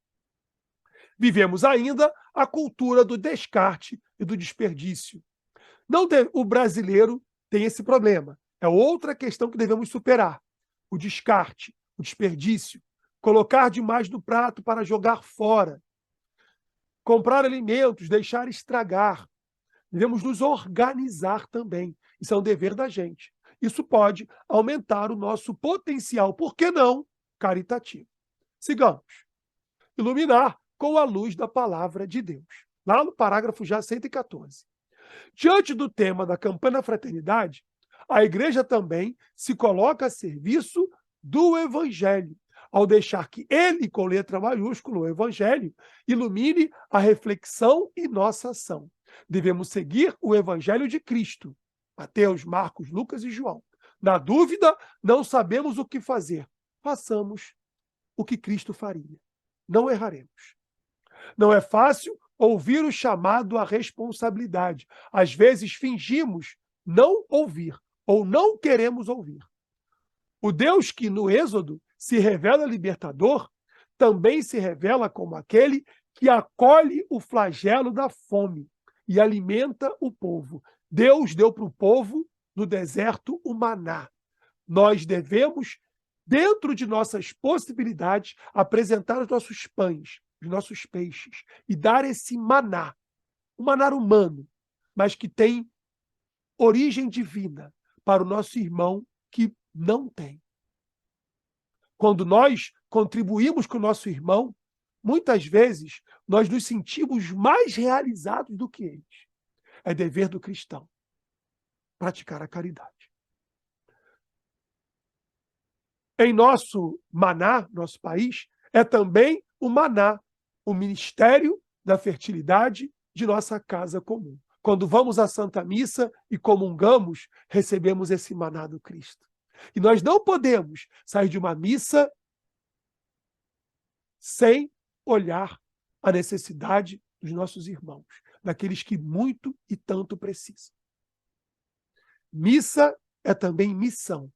Vivemos ainda a cultura do descarte e do desperdício. O brasileiro tem esse problema. É outra questão que devemos superar. O descarte, o desperdício, colocar demais no prato para jogar fora, comprar alimentos, deixar estragar. Devemos nos organizar também. Isso é um dever da gente. Isso pode aumentar o nosso potencial, por que não, caritativo. Sigamos. Iluminar com a luz da palavra de Deus. Lá no parágrafo já 114. Diante do tema da campanha da fraternidade, a igreja também se coloca a serviço do Evangelho, ao deixar que ele, com letra maiúscula, o Evangelho, ilumine a reflexão e nossa ação. Devemos seguir o Evangelho de Cristo, Mateus, Marcos, Lucas e João. Na dúvida, não sabemos o que fazer. Façamos o que Cristo faria. Não erraremos. Não é fácil ouvir o chamado à responsabilidade. Às vezes fingimos não ouvir ou não queremos ouvir. O Deus que no Êxodo se revela libertador, também se revela como aquele que acolhe o flagelo da fome e alimenta o povo. Deus deu para o povo no deserto o maná. Nós devemos, dentro de nossas possibilidades, apresentar os nossos pães, os nossos peixes e dar esse maná, um maná humano, mas que tem origem divina para o nosso irmão que não tem. Quando nós contribuímos com o nosso irmão, muitas vezes nós nos sentimos mais realizados do que eles. É dever do cristão praticar a caridade. Em nosso maná, nosso país, é também o maná, o ministério da fertilidade de nossa casa comum. Quando vamos à Santa Missa e comungamos, recebemos esse maná do Cristo. E nós não podemos sair de uma missa sem olhar a necessidade dos nossos irmãos, daqueles que muito e tanto precisam. Missa é também missão.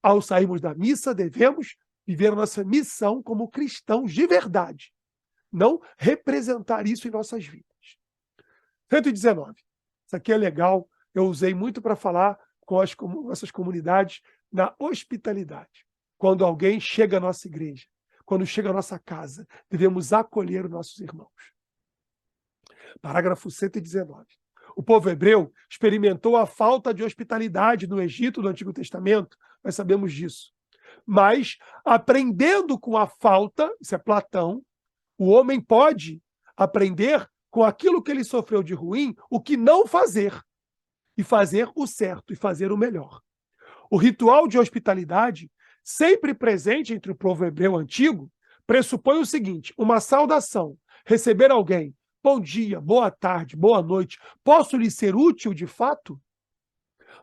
Ao sairmos da missa, devemos viver a nossa missão como cristãos de verdade, não representar isso em nossas vidas. 119. Isso aqui é legal, eu usei muito para falar com as nossas comunidades na hospitalidade. Quando alguém chega à nossa igreja, quando chega à nossa casa, devemos acolher os nossos irmãos. Parágrafo 119. O povo hebreu experimentou a falta de hospitalidade no Egito do Antigo Testamento, nós sabemos disso. Mas, aprendendo com a falta, isso é Platão, o homem pode aprender com aquilo que ele sofreu de ruim, o que não fazer, e fazer o certo, e fazer o melhor. O ritual de hospitalidade, sempre presente entre o povo hebreu antigo, pressupõe o seguinte: uma saudação, receber alguém, bom dia, boa tarde, boa noite, posso lhe ser útil de fato?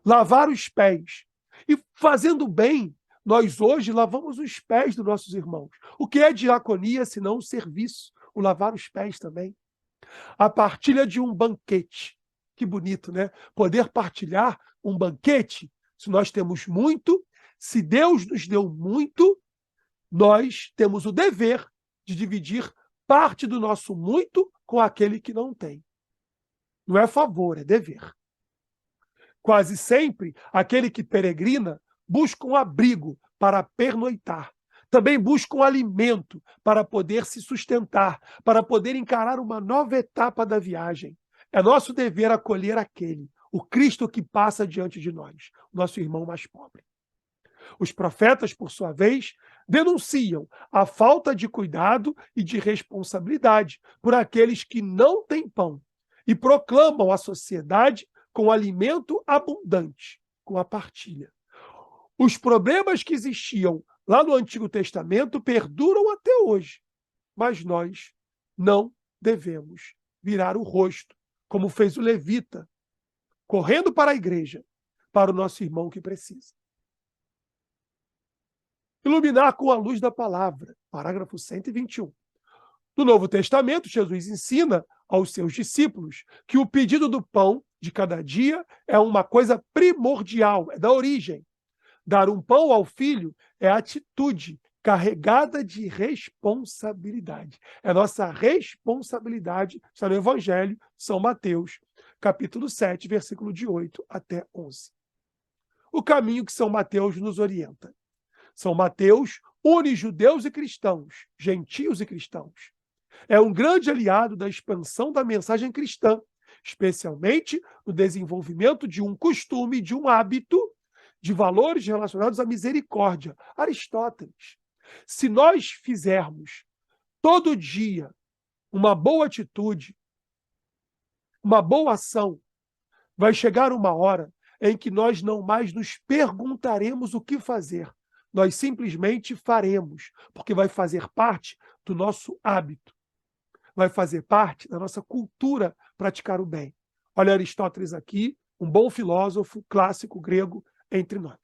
Lavar os pés. E fazendo bem, nós hoje lavamos os pés dos nossos irmãos. O que é diaconia senão o serviço? O lavar os pés também. A partilha de um banquete. Que bonito, né? Poder partilhar um banquete. Se nós temos muito, se Deus nos deu muito, nós temos o dever de dividir parte do nosso muito com aquele que não tem. Não é favor, é dever. Quase sempre, aquele que peregrina busca um abrigo para pernoitar. Também busca um alimento para poder se sustentar, para poder encarar uma nova etapa da viagem. É nosso dever acolher aquele, o Cristo que passa diante de nós, nosso irmão mais pobre. Os profetas, por sua vez, denunciam a falta de cuidado e de responsabilidade por aqueles que não têm pão e proclamam a sociedade com alimento abundante, com a partilha. Os problemas que existiam lá no Antigo Testamento perduram até hoje, mas nós não devemos virar o rosto, como fez o levita, correndo para a igreja, para o nosso irmão que precisa. Iluminar com a luz da palavra, parágrafo 121. No Novo Testamento, Jesus ensina aos seus discípulos que o pedido do pão de cada dia é uma coisa primordial, é da origem. Dar um pão ao filho é atitude carregada de responsabilidade. É nossa responsabilidade, está no Evangelho, São Mateus, capítulo 7, versículo de 8 até 11. O caminho que São Mateus nos orienta. São Mateus une judeus e cristãos, gentios e cristãos. É um grande aliado da expansão da mensagem cristã, especialmente no desenvolvimento de um costume, de um hábito, de valores relacionados à misericórdia. Aristóteles. Se nós fizermos todo dia uma boa atitude, uma boa ação, vai chegar uma hora em que nós não mais nos perguntaremos o que fazer. Nós simplesmente faremos, porque vai fazer parte do nosso hábito. Vai fazer parte da nossa cultura praticar o bem. Olha Aristóteles aqui, um bom filósofo clássico grego entre nós.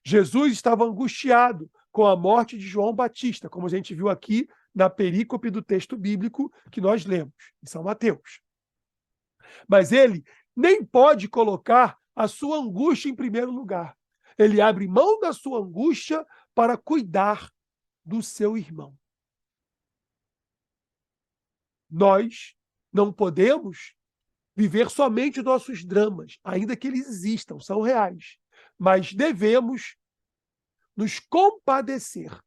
Jesus estava angustiado com a morte de João Batista, como a gente viu aqui na perícope do texto bíblico que nós lemos, em São Mateus. Mas ele nem pode colocar a sua angústia em primeiro lugar. Ele abre mão da sua angústia para cuidar do seu irmão. Nós não podemos viver somente nossos dramas, ainda que eles existam, são reais. Mas devemos nos compadecer,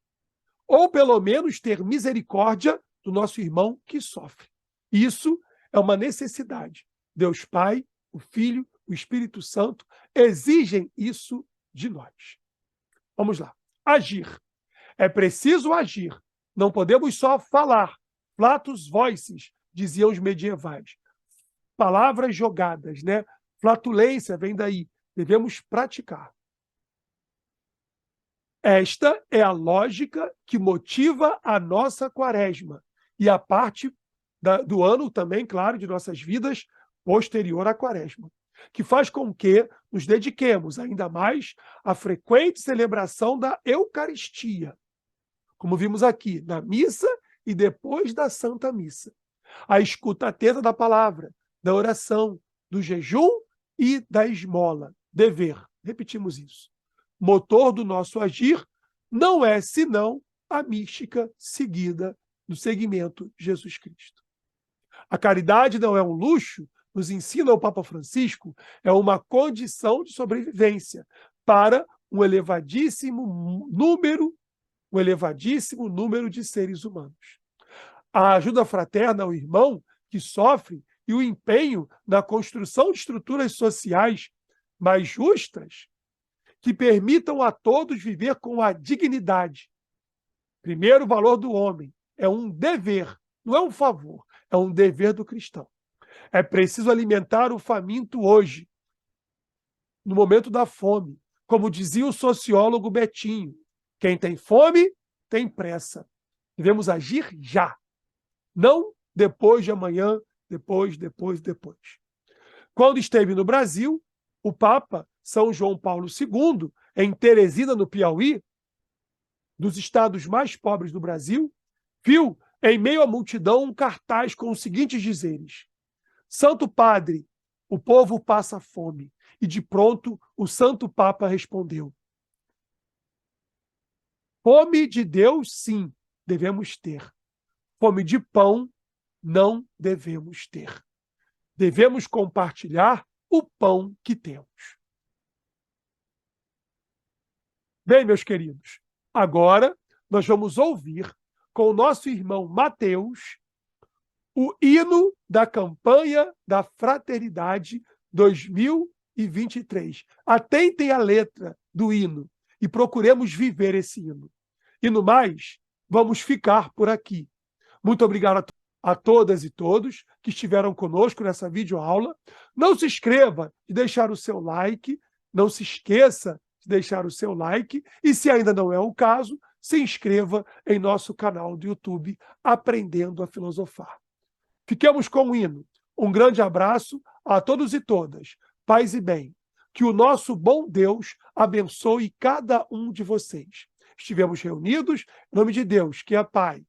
ou pelo menos ter misericórdia do nosso irmão que sofre. Isso é uma necessidade. Deus Pai, o Filho, o Espírito Santo exigem isso de nós. Vamos lá. Agir. É preciso agir. Não podemos só falar. Flatus voices, diziam os medievais. Palavras jogadas, né? Flatulência vem daí. Devemos praticar. Esta é a lógica que motiva a nossa quaresma e a parte do ano também, claro, de nossas vidas posterior à quaresma, que faz com que nos dediquemos ainda mais à frequente celebração da Eucaristia, como vimos aqui, na missa e depois da Santa Missa. A escuta atenta da palavra, da oração, do jejum e da esmola. Dever. Repetimos isso. Motor do nosso agir não é senão a mística seguida do seguimento de Jesus Cristo. A caridade não é um luxo, nos ensina o Papa Francisco, é uma condição de sobrevivência para um elevadíssimo número de seres humanos. A ajuda fraterna ao irmão que sofre e o empenho na construção de estruturas sociais mais justas que permitam a todos viver com a dignidade. Primeiro, o valor do homem é um dever, não é um favor, é um dever do cristão. É preciso alimentar o faminto hoje, no momento da fome. Como dizia o sociólogo Betinho, quem tem fome, tem pressa. Devemos agir já, não depois de amanhã, depois. Quando esteve no Brasil, o Papa São João Paulo II, em Teresina, no Piauí, dos estados mais pobres do Brasil, viu em meio à multidão um cartaz com os seguintes dizeres: Santo Padre, o povo passa fome. E de pronto o Santo Papa respondeu: fome de Deus, sim, devemos ter. Fome de pão, não devemos ter. Devemos compartilhar o pão que temos. Bem, meus queridos, agora nós vamos ouvir com o nosso irmão Mateus o hino da campanha da Fraternidade 2023. Atentem à letra do hino e procuremos viver esse hino. E no mais, vamos ficar por aqui. Muito obrigado a todas e todos que estiveram conosco nessa videoaula. Não se inscreva de deixar o seu like, não se esqueça de deixar o seu like e, se ainda não é o caso, se inscreva em nosso canal do YouTube Aprendendo a Filosofar. Fiquemos com o hino. Um grande abraço a todos e todas. Paz e bem. Que o nosso bom Deus abençoe cada um de vocês. Estivemos reunidos em nome de Deus, que é Pai,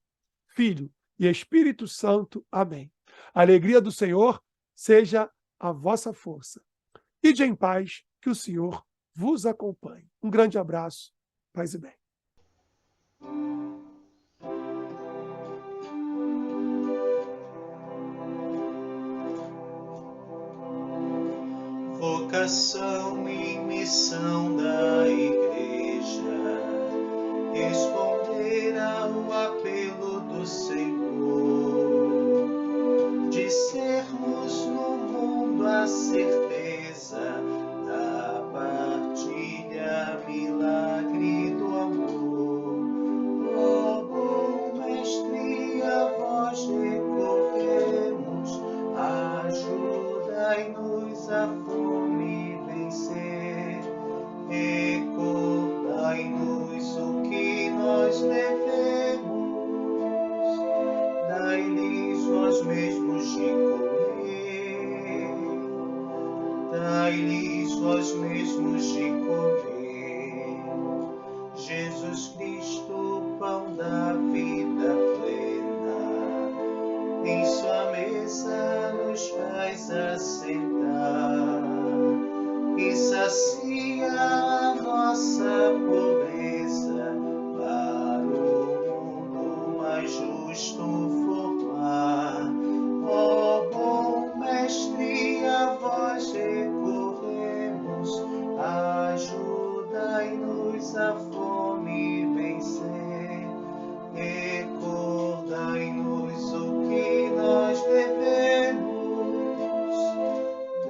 Filho e Espírito Santo. Amém. A alegria do Senhor seja a vossa força. Ide em paz, que o Senhor vos acompanhe. Um grande abraço. Paz e bem. Vocação e missão da Igreja, responder ao apelo do Senhor, de sermos no mundo a certeza da partilha, milagre do amor. Ó bom Mestre, a vós recorremos, ajudai-nos a fome vencer, recordai-nos o que nós devemos, dai-lhes vós mesmos de comer, dai-lhes vós mesmos de comer. Jesus Cristo, pão da vida plena, em sua mesa nos faz assentar e sacia a nossa pobreza para o mundo mais justo formar. Ó bom Mestre, a vós recorremos, ajudai-nos a fome vencer, recordai-nos o que nós devemos,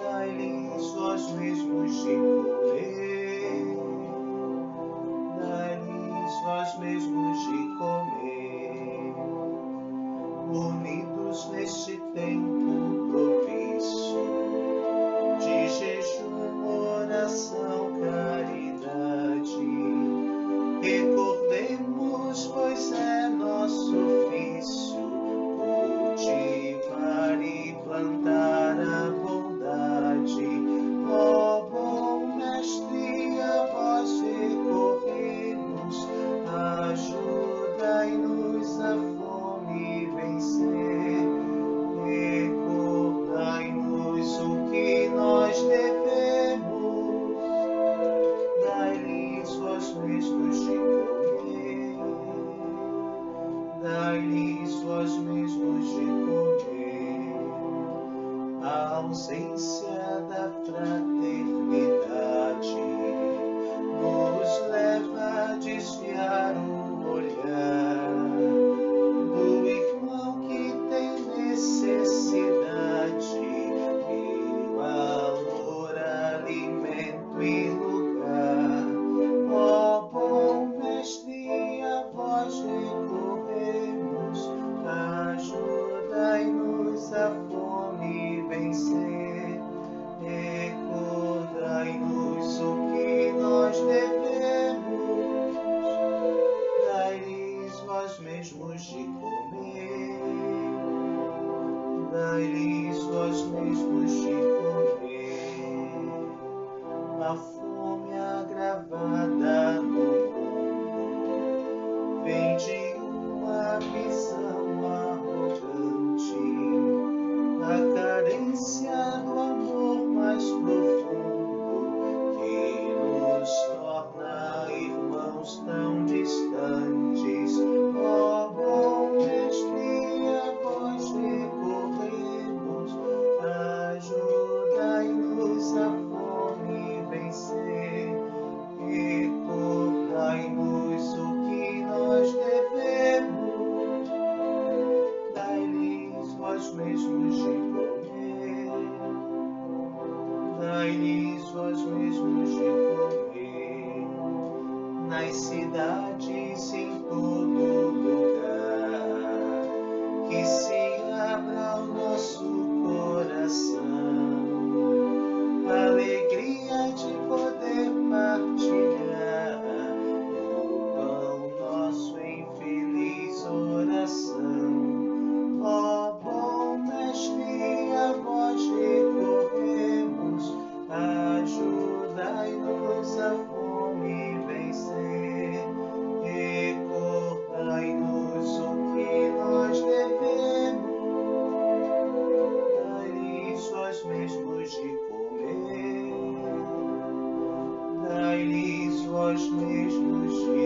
dai-lhes vós mesmos de comer, dai-lhes vós mesmos de comer. Unidos neste tempo propício de jejum, oração, caridade, recordemos, pois é nosso ofício, cultivar e plantar a bondade. Ó bom Mestre, a vós recorremos, ajudai-nos a fome vencer, recordai-nos o que nós devemos, dai-lhes vós mesmos de comer, dai-lhes vós mesmos de comer. A ausência da fraternidade nos leva a desviar o olhar do irmão que tem necessidade de valor, alimento e lugar. Ó bom Mestre, a vós recorremos, ajudai-nos a fome vencer, recordai-nos o que nós devemos, dai-lhes vós mesmos de comer, dai-lhes vós mesmos de comer. A fome agravada no mundo vem de uma visão arrogante, a carência do amor mais profundo que nos torna irmãos tão distantes. Ó bom Mestre, a vós recorremos, ajudai-nos mesmos de comer. Nas cidades, em todo lugar, que se abra o nosso coração, a alegria de poder partilhar o pão nosso em feliz oração. Ó bom mestre, a vós recorremos, ajudai-nos a fome vencer, recordai-nos o que nós devemos, dai-lhes vós mesmos de comer, dai-lhes vós mesmos de